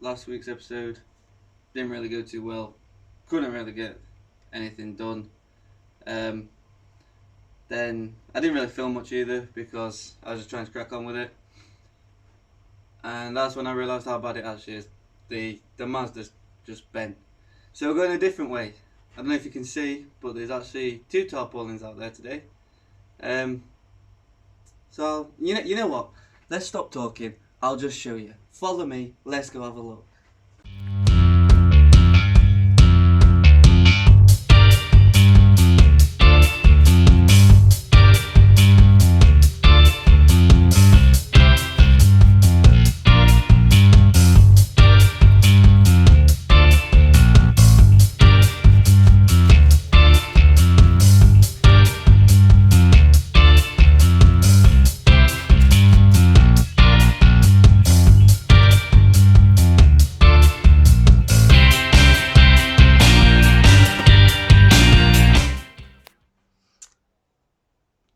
last week's episode didn't really go too well. Couldn't really get anything done. Then I didn't really film much either because I was just trying to crack on with it. And that's when I realised how bad it actually is. The Mazda's just bent. So we're going a different way. I don't know if you can see, but there's actually 2 tarpaulins out there today. So you know what? Let's stop talking. I'll just show you. Follow me. Let's go have a look.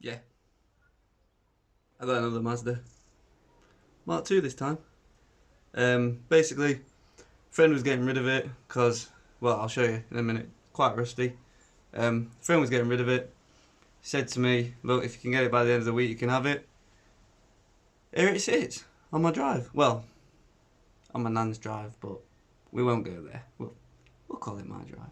Yeah, I got another Mazda Mark 2 this time. Basically, friend was getting rid of it because, well, I'll show you in a minute. Quite rusty. Friend was getting rid of it. Said to me, "Look, if you can get it by the end of the week, you can have it." Here it sits on my drive. Well, on my nan's drive, but we won't go there. We'll call it my drive.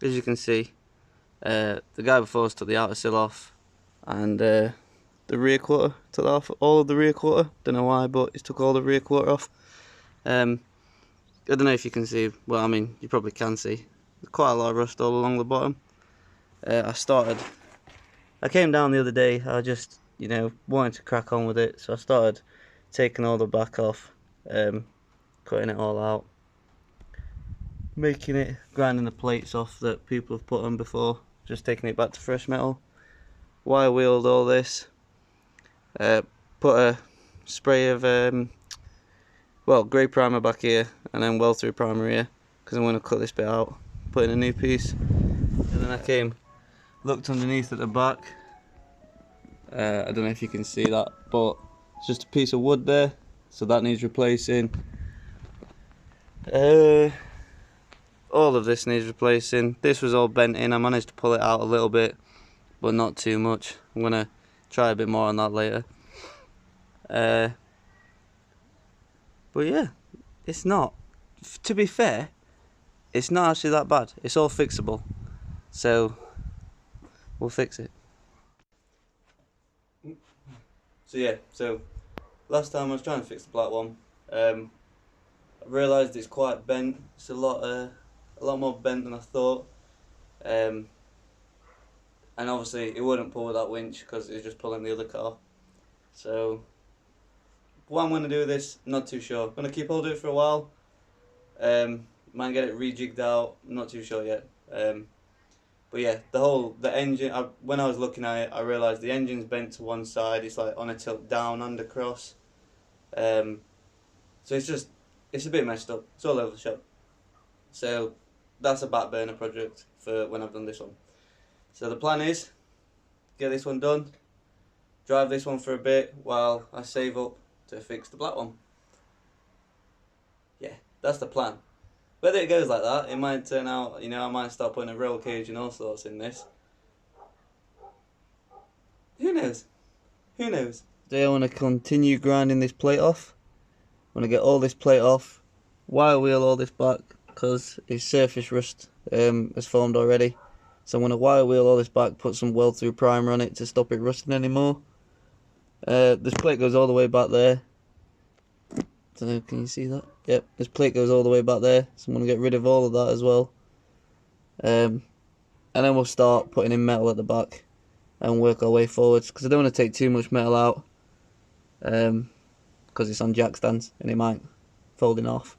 As you can see, the guy before us took the outer sill off, and the rear quarter took off all of the rear quarter. Don't know why, but he took all the rear quarter off. I don't know if you can see. Well, I mean, you probably can see. There's quite a lot of rust all along the bottom. I came down the other day. I just, wanted to crack on with it, so I started taking all the back off, cutting it all out. Grinding the plates off that people have put on before, just taking it back to fresh metal. Wire wheeled all this, put a spray of grey primer back here, and then well through primer here, because I'm going to cut this bit out, put in a new piece. And then looked underneath at the back. I don't know if you can see that, but it's just a piece of wood there, so that needs replacing. All of this needs replacing. This was all bent in. I managed to pull it out a little bit, but not too much. I'm going to try a bit more on that later. But yeah, it's not. To be fair, it's not actually that bad. It's all fixable. So, we'll fix it. So last time I was trying to fix the black one. I realised it's quite bent. It's a lot more bent than I thought, and obviously it wouldn't pull with that winch because it was just pulling the other car. So what I'm going to do with this, not too sure. I'm going to keep hold of it for a while. Might get it rejigged out, I'm not too sure yet. But yeah, the engine, when I was looking at it, I realised the engine's bent to one side. It's like on a tilt down and across. So it's a bit messed up. It's all over the shop. So that's a back burner project for when I've done this one. So the plan is, get this one done, drive this one for a bit while I save up to fix the black one. Yeah, that's the plan. Whether it goes like that, it might turn out, I might start putting a roll cage and all sorts in this. Who knows? Who knows? Today I want to continue grinding this plate off. I want to get all this plate off, wire wheel all this back, because his surface rust has formed already. So I'm going to wire wheel all this back, put some weld through primer on it to stop it rusting anymore. This plate goes all the way back there. Don't know, can you see that? Yep, this plate goes all the way back there, so I'm going to get rid of all of that as well. And then we'll start putting in metal at the back and work our way forwards, because I don't want to take too much metal out, because it's on jack stands and it might folding off.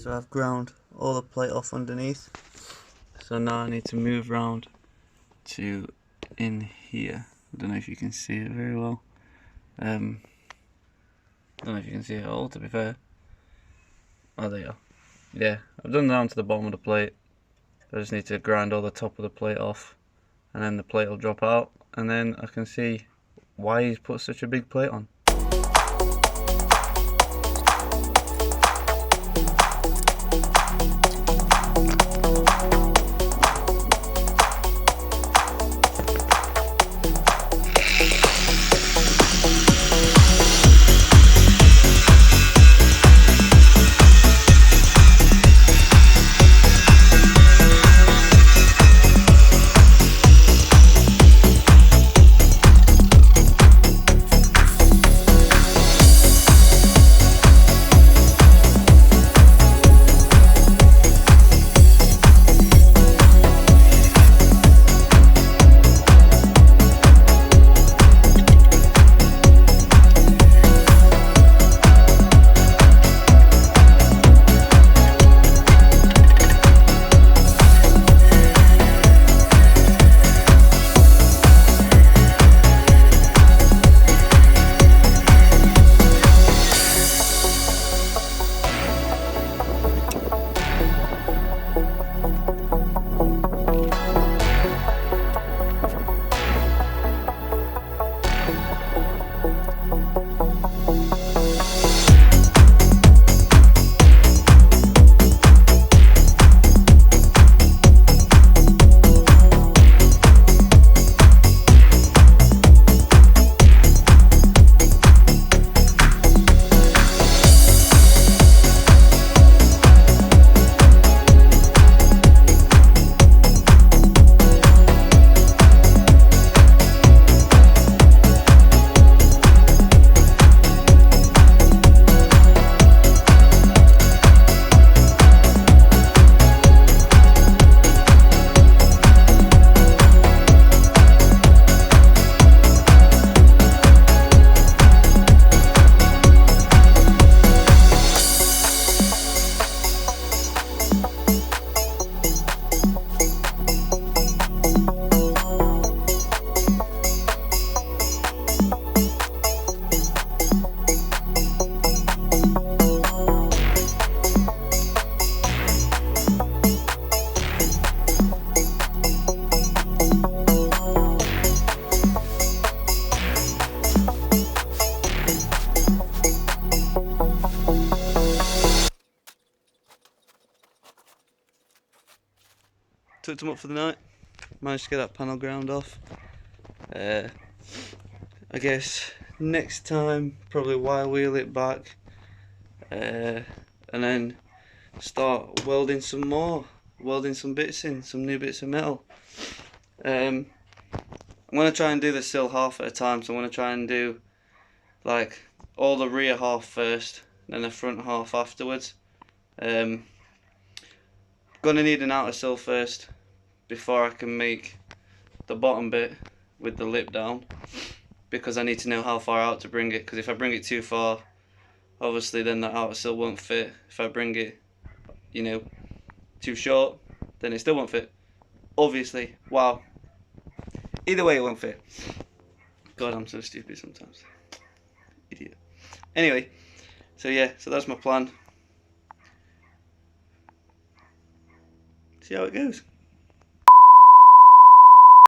So I've ground all the plate off underneath. So now I need to move round to in here. I don't know if you can see it very well. I don't know if you can see it at all, to be fair. Oh, there you are. Yeah, I've done down to the bottom of the plate. I just need to grind all the top of the plate off, and then the plate will drop out, and then I can see why he's put such a big plate on. tucked them up for the night. Managed to get that panel ground off. I guess next time probably wire wheel it back, and then start welding some more, welding some bits in, some new bits of metal. I'm gonna try and do the sill half at a time, so I'm gonna try and do like all the rear half first, then the front half afterwards. Gonna need an outer sill first before I can make the bottom bit with the lip down, because I need to know how far out to bring it, because if I bring it too far, obviously then the outer sill won't fit. If I bring it, you know, too short, then it still won't fit, obviously. Wow, either way it won't fit. God, I'm so stupid sometimes, idiot. Anyway, so yeah, so that's my plan. See how it goes.